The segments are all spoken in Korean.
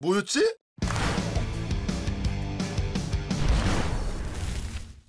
뭐였지?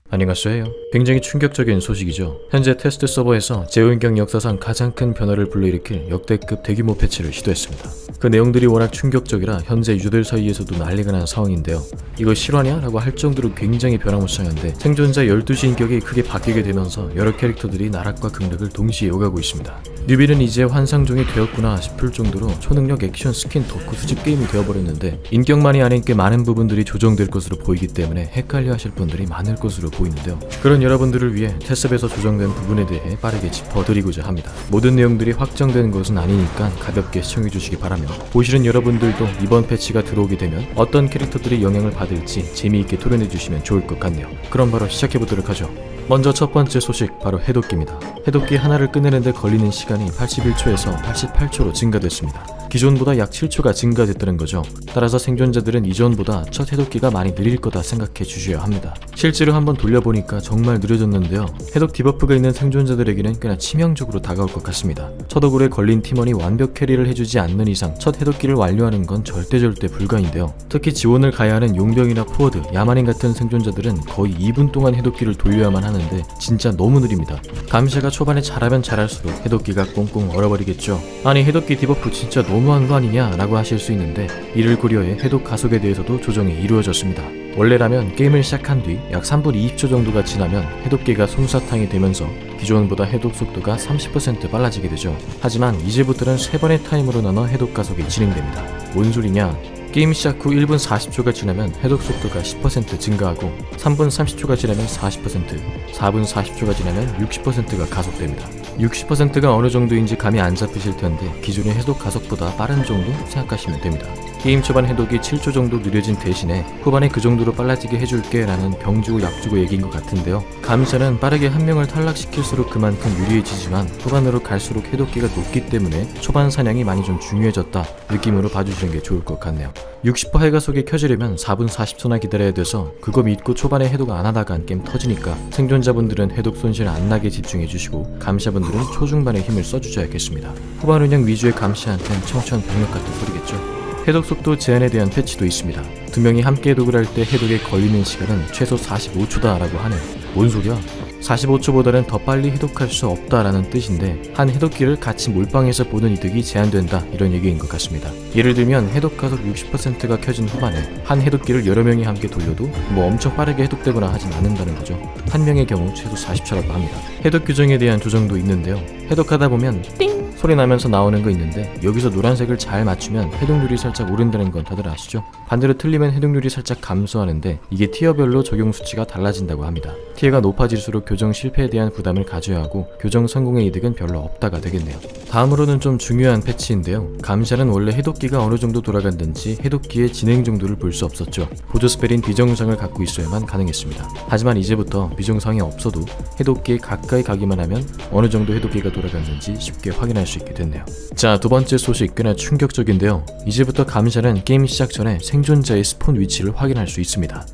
안녕하세요. 굉장히 충격적인 소식이죠. 현재 테스트 서버에서 제오인격 역사상 가장 큰 변화를 불러일으킬 역대급 대규모 패치를 시도했습니다. 그 내용들이 워낙 충격적이라 현재 유저들 사이에서도 난리가 난 상황인데요. 이거 실화냐? 라고 할 정도로 굉장히 변화무쌍한데 생존자 12시 인격이 크게 바뀌게 되면서 여러 캐릭터들이 나락과 극락을 동시에 오가고 있습니다. 뉴비는 이제 환상종이 되었구나 싶을 정도로 초능력 액션 스킨 덕후 수집 게임이 되어버렸는데 인격만이 아닌 꽤 많은 부분들이 조정될 것으로 보이기 때문에 헷갈려 하실 분들이 많을 것으로 보이는데요. 그런 여러분들을 위해 테스트에서 조정된 부분에 대해 빠르게 짚어드리고자 합니다. 모든 내용들이 확정된 것은 아니니까 가볍게 시청해주시기 바라며 보시는 여러분들도 이번 패치가 들어오게 되면 어떤 캐릭터들이 영향을 받을지 재미있게 토론해주시면 좋을 것 같네요. 그럼 바로 시작해보도록 하죠. 먼저 첫 번째 소식, 바로 해독기입니다. 해독기 하나를 꺼내는데 걸리는 시간이 81초에서 88초로 증가됐습니다. 기존보다 약 7초가 증가됐다는 거죠. 따라서 생존자들은 이전보다 첫 해독기가 많이 느릴 거다 생각해 주셔야 합니다. 실제로 한번 돌려보니까 정말 느려졌는데요. 해독 디버프가 있는 생존자들에게는 꽤나 치명적으로 다가올 것 같습니다. 첫 억울에 걸린 팀원이 완벽 캐리를 해주지 않는 이상 첫 해독기를 완료하는 건 절대 불가인데요. 특히 지원을 가야 하는 용병이나 포워드, 야만인 같은 생존자들은 거의 2분 동안 해독기를 돌려야만 하는데 진짜 너무 느립니다. 감시가 초반에 잘하면 잘할수록 해독기가 꽁꽁 얼어버리겠죠. 아니 해독기 디버프 진짜 너무한 거 아니냐 라고 하실 수 있는데 이를 고려해 해독 가속에 대해서도 조정이 이루어졌습니다. 원래라면 게임을 시작한 뒤 약 3분 20초 정도가 지나면 해독기가 솜사탕이 되면서 기존보다 해독 속도가 30% 빨라지게 되죠. 하지만 이제부터는 3번의 타임으로 나눠 해독 가속이 진행됩니다. 뭔 소리냐? 게임 시작 후 1분 40초가 지나면 해독 속도가 10% 증가하고 3분 30초가 지나면 40%, 4분 40초가 지나면 60%가 가속됩니다. 60%가 어느 정도인지 감이 안 잡히실 텐데 기존의 해독 가속보다 빠른 정도 생각하시면 됩니다. 게임 초반 해독이 7초 정도 느려진 대신에 후반에 그 정도로 빨라지게 해줄게 라는 병주고 약주고 얘기인 것 같은데요. 감시자는 빠르게 한 명을 탈락시킬수록 그만큼 유리해지지만 후반으로 갈수록 해독기가 높기 때문에 초반 사냥이 많이 좀 중요해졌다 느낌으로 봐주시는 게 좋을 것 같네요. 60% 해가속이 켜지려면 4분 40초나 기다려야 돼서 그거 믿고 초반에 해독 안 하다가 게임 터지니까 생존자분들은 해독 손실 안 나게 집중해주시고 감시자분들은 초중반에 힘을 써주셔야겠습니다. 후반 운영 위주의 감시한테는 청천벽력 같은 소리겠죠. 해독 속도 제한에 대한 패치도 있습니다. 2명이 함께 해독을 할 때 해독에 걸리는 시간은 최소 45초다 라고 하네요. 뭔 소리야? 45초보다는 더 빨리 해독할 수 없다라는 뜻인데 한 해독기를 같이 몰빵해서 보는 이득이 제한된다 이런 얘기인 것 같습니다. 예를 들면 해독 가속 60%가 켜진 후반에 한 해독기를 여러 명이 함께 돌려도 뭐 엄청 빠르게 해독되거나 하진 않는다는 거죠. 한 명의 경우 최소 40초라고 합니다. 해독 규정에 대한 조정도 있는데요. 해독하다 보면 띵! 소리 나면서 나오는 거 있는데 여기서 노란색을 잘 맞추면 해독률이 살짝 오른다는 건 다들 아시죠? 반대로 틀리면 해독률이 살짝 감소하는데 이게 티어별로 적용 수치가 달라진다고 합니다. 티어가 높아질수록 교정 실패에 대한 부담을 가져야 하고 교정 성공의 이득은 별로 없다가 되겠네요. 다음으로는 좀 중요한 패치인데요. 감시자는 원래 해독기가 어느 정도 돌아갔는지 해독기의 진행 정도를 볼 수 없었죠. 보조 스펠인 비정상을 갖고 있어야만 가능했습니다. 하지만 이제부터 비정상이 없어도 해독기에 가까이 가기만 하면 어느 정도 해독기가 돌아갔는지 쉽게 확인할 수 있게 됐네요. 자, 두 번째 소식 꽤나 충격적인데요. 이제부터 감시자는 게임 시작 전에 생존자의 스폰 위치를 확인할 수 있습니다.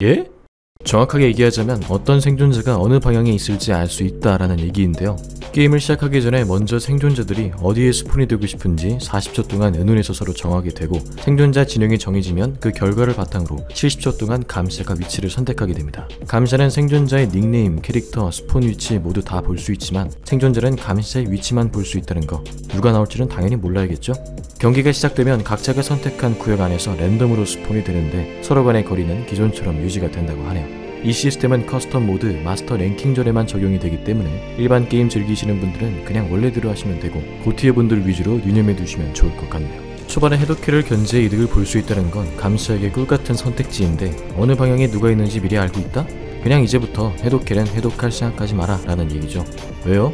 예? 정확하게 얘기하자면 어떤 생존자가 어느 방향에 있을지 알 수 있다라는 얘기인데요. 게임을 시작하기 전에 먼저 생존자들이 어디에 스폰이 되고 싶은지 40초 동안 의논해서 서로 정하게 되고 생존자 진영이 정해지면 그 결과를 바탕으로 70초 동안 감시자가 위치를 선택하게 됩니다. 감시자는 생존자의 닉네임, 캐릭터, 스폰 위치 모두 다 볼 수 있지만 생존자는 감시자의 위치만 볼 수 있다는 거 누가 나올지는 당연히 몰라야겠죠? 경기가 시작되면 각자가 선택한 구역 안에서 랜덤으로 스폰이 되는데 서로 간의 거리는 기존처럼 유지가 된다고 하네요. 이 시스템은 커스텀 모드, 마스터 랭킹전에만 적용이 되기 때문에 일반 게임 즐기시는 분들은 그냥 원래대로 하시면 되고 고티어 분들 위주로 유념해 두시면 좋을 것 같네요. 초반에 해독키를 견제의 이득을 볼 수 있다는 건 감시자에게 꿀같은 선택지인데 어느 방향에 누가 있는지 미리 알고 있다? 그냥 이제부터 해독키는 해독할 생각하지 마라 라는 얘기죠. 왜요?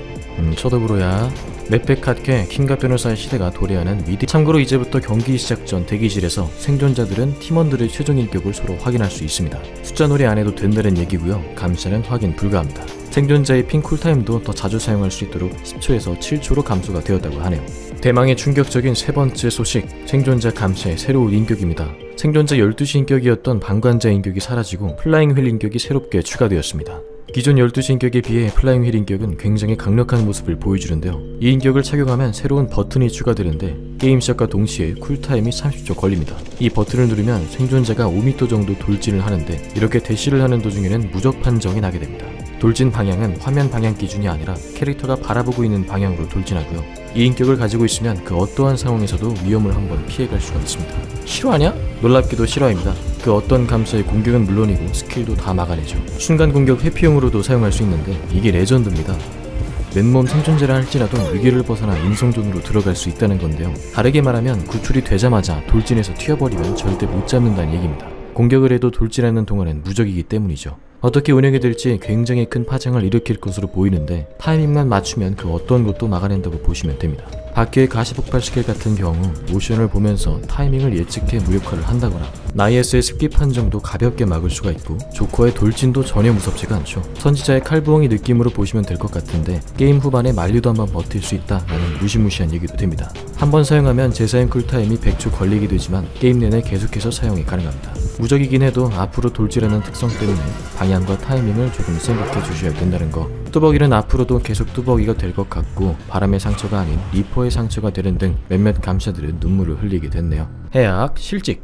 초독으로야. 맵팩 핫캐 킹과 변호사의 시대가 도래하는 미디. 참고로 이제부터 경기 시작 전 대기실에서 생존자들은 팀원들의 최종 인격을 서로 확인할 수 있습니다. 숫자 놀이 안 해도 된다는 얘기고요. 감시자는 확인 불가합니다. 생존자의 핑 쿨타임도 더 자주 사용할 수 있도록 10초에서 7초로 감소가 되었다고 하네요. 대망의 충격적인 세 번째 소식, 생존자 감시의 새로운 인격입니다. 생존자 12시 인격이었던 방관자 인격이 사라지고 플라잉 휠 인격이 새롭게 추가되었습니다. 기존 12시 인격에 비해 플라잉 휠 인격은 굉장히 강력한 모습을 보여주는데요. 이 인격을 착용하면 새로운 버튼이 추가되는데 게임 시작과 동시에 쿨타임이 30초 걸립니다. 이 버튼을 누르면 생존자가 5m 정도 돌진을 하는데 이렇게 대시를 하는 도중에는 무적 판정이 나게 됩니다. 돌진 방향은 화면 방향 기준이 아니라 캐릭터가 바라보고 있는 방향으로 돌진하고요. 이 인격을 가지고 있으면 그 어떠한 상황에서도 위험을 한번 피해갈 수가 있습니다. 실화냐? 놀랍게도 실화입니다. 그 어떤 감사의 공격은 물론이고 스킬도 다 막아내죠. 순간 공격 회피용으로도 사용할 수 있는데 이게 레전드입니다. 맨몸 생존자라 할지라도 위기를 벗어나 인성존으로 들어갈 수 있다는 건데요. 다르게 말하면 구출이 되자마자 돌진해서 튀어버리면 절대 못 잡는다는 얘기입니다. 공격을 해도 돌진하는 동안은 무적이기 때문이죠. 어떻게 운영이 될지 굉장히 큰 파장을 일으킬 것으로 보이는데 타이밍만 맞추면 그 어떤 것도 막아낸다고 보시면 됩니다. 바퀴의 가시폭발 스킬 같은 경우 모션을 보면서 타이밍을 예측해 무력화를 한다거나 나이에스의 습기 판정도 가볍게 막을 수가 있고 조커의 돌진도 전혀 무섭지가 않죠. 선지자의 칼부엉이 느낌으로 보시면 될 것 같은데 게임 후반에 만류도 한번 버틸 수 있다라는 무시무시한 얘기도 됩니다. 한번 사용하면 재사용 쿨타임이 100초 걸리게 되지만 게임 내내 계속해서 사용이 가능합니다. 무적이긴 해도 앞으로 돌진하는 특성 때문에 방향과 타이밍을 조금 생각해 주셔야 된다는 거. 뚜벅이는 앞으로도 계속 뚜벅이가 될 것 같고 바람의 상처가 아닌 리퍼의 상처가 되는 등 몇몇 감사들은 눈물을 흘리게 됐네요. 해악 실직.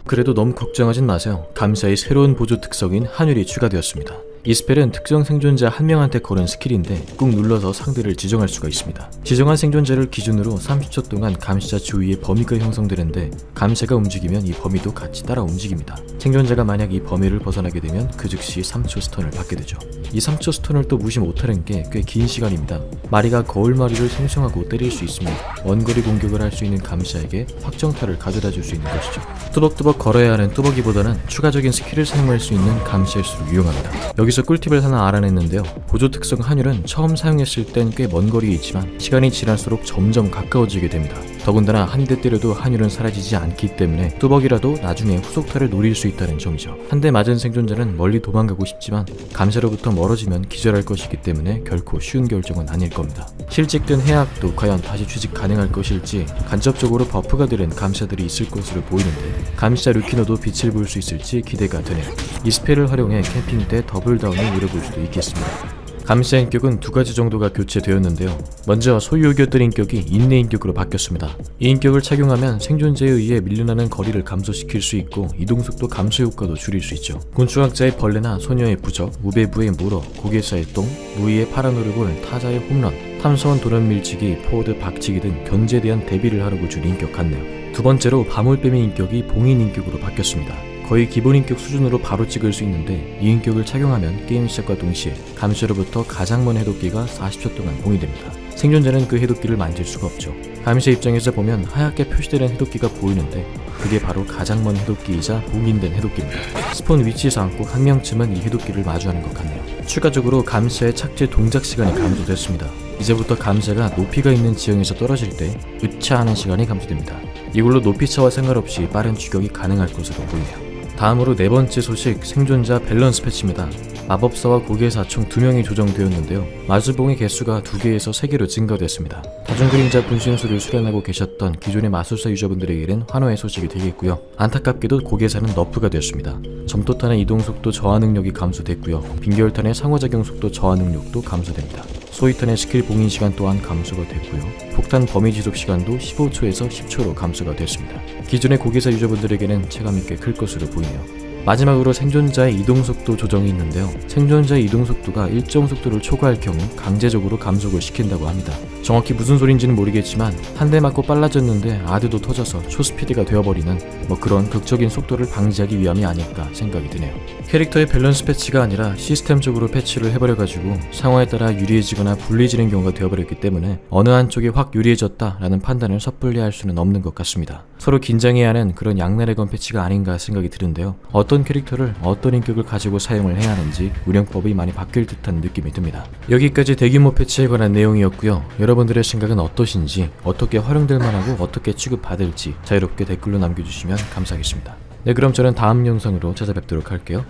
그래도 너무 걱정하진 마세요. 감사의 새로운 보조 특성인 한율이 추가되었습니다. 이 스펠은 특정 생존자 한 명한테 거는 스킬인데 꾹 눌러서 상대를 지정할 수가 있습니다. 지정한 생존자를 기준으로 30초 동안 감시자 주위에 범위가 형성되는데 감시가 움직이면 이 범위도 같이 따라 움직입니다. 생존자가 만약 이 범위를 벗어나게 되면 그 즉시 3초 스턴을 받게 되죠. 이 3초 스턴을 또 무시 못하는 게 꽤 긴 시간입니다. 마리가 거울마리를 생성하고 때릴 수 있으며 원거리 공격을 할 수 있는 감시자에게 확정타를 가져다 줄 수 있는 것이죠. 뚜벅뚜벅 걸어야 하는 뚜벅이보다는 추가적인 스킬을 사용할 수 있는 감시일수록 유용합니다. 여기서 꿀팁을 하나 알아냈는데요. 보조 특성 한율은 처음 사용했을 땐 꽤 먼 거리에 있지만 시간이 지날수록 점점 가까워지게 됩니다. 더군다나 한 대 때려도 한율은 사라지지 않기 때문에 뚜벅이라도 나중에 후속타를 노릴 수 있다는 점이죠. 한 대 맞은 생존자는 멀리 도망가고 싶지만 감시로부터 멀어지면 기절할 것이기 때문에 결코 쉬운 결정은 아닐 겁니다. 실직된 해악도 과연 다시 취직 가능할 것일지 간접적으로 버프가 되는 감시자들이 있을 것으로 보이는데 감시자 루키노도 빛을 볼 수 있을지 기대가 되네요. 이 스펠을 활용해 캠핑 때 더블 다운을 노려볼 수도 있겠습니다. 감시자 인격은 두 가지 정도가 교체되었는데요. 먼저 소유 이겼던 인격이 인내 인격으로 바뀌었습니다. 이 인격을 착용하면 생존자에 의해 밀려나는 거리를 감소시킬 수 있고 이동속도 감소 효과도 줄일 수 있죠. 곤충학자의 벌레나 소녀의 부적, 무배부의 물어, 고개사의 똥, 무의의 파라노르골, 타자의 홈런, 탐사원 도련 밀치기, 포워드 박치기 등 견제에 대한 대비를 하려고 준 인격 같네요. 두 번째로 바물뱀의 인격이 봉인 인격으로 바뀌었습니다. 거의 기본 인격 수준으로 바로 찍을 수 있는데 이 인격을 착용하면 게임 시작과 동시에 감시로부터 가장 먼 해독기가 40초 동안 봉인됩니다. 생존자는 그 해독기를 만질 수가 없죠. 감시 입장에서 보면 하얗게 표시되는 해독기가 보이는데 그게 바로 가장 먼 해독기이자 봉인된 해독기입니다. 스폰 위치에서 꼭 한 명쯤은 이 해독기를 마주하는 것 같네요. 추가적으로 감시자의 착지 동작 시간이 감소됐습니다. 이제부터 감시자가 높이가 있는 지형에서 떨어질 때 으차하는 시간이 감소됩니다. 이걸로 높이차와 상관없이 빠른 추격이 가능할 것으로 보이네요. 다음으로 네 번째 소식, 생존자 밸런스 패치입니다. 마법사와 고개사 총 2명이 조정되었는데요. 마술봉의 개수가 2개에서 3개로 증가됐습니다. 다중그림자 분신술을 수련하고 계셨던 기존의 마술사 유저분들에게는 환호의 소식이 되겠고요. 안타깝게도 고개사는 너프가 되었습니다. 점토탄의 이동속도 저하 능력이 감소됐고요. 빙결탄의 상호작용 속도 저하 능력도 감소됩니다. 소위탄의 스킬 봉인 시간 또한 감소가 됐고요. 폭탄 범위 지속 시간도 15초에서 10초로 감소가 됐습니다. 기존의 고개사 유저분들에게는 체감이 꽤 클 것으로 보이네요. 마지막으로 생존자의 이동속도 조정이 있는데요. 생존자의 이동속도가 일정 속도를 초과할 경우 강제적으로 감속을 시킨다고 합니다. 정확히 무슨 소린지는 모르겠지만 한 대 맞고 빨라졌는데 아드도 터져서 초스피드가 되어버리는 그런 극적인 속도를 방지하기 위함이 아닐까 생각이 드네요. 캐릭터의 밸런스 패치가 아니라 시스템적으로 패치를 해버려가지고 상황에 따라 유리해지거나 불리해지는 경우가 되어버렸기 때문에 어느 한쪽이 확 유리해졌다라는 판단을 섣불리 할 수는 없는 것 같습니다. 서로 긴장해야 하는 그런 양날의 검 패치가 아닌가 생각이 드는데요. 어떤 캐릭터를 어떤 인격을 가지고 사용을 해야 하는지 운영법이 많이 바뀔 듯한 느낌이 듭니다. 여기까지 대규모 패치에 관한 내용이었고요. 여러분들의 생각은 어떠신지, 어떻게 활용될 만하고 어떻게 취급받을지 자유롭게 댓글로 남겨주시면 감사하겠습니다. 네, 그럼 저는 다음 영상으로 찾아뵙도록 할게요.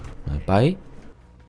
빠이.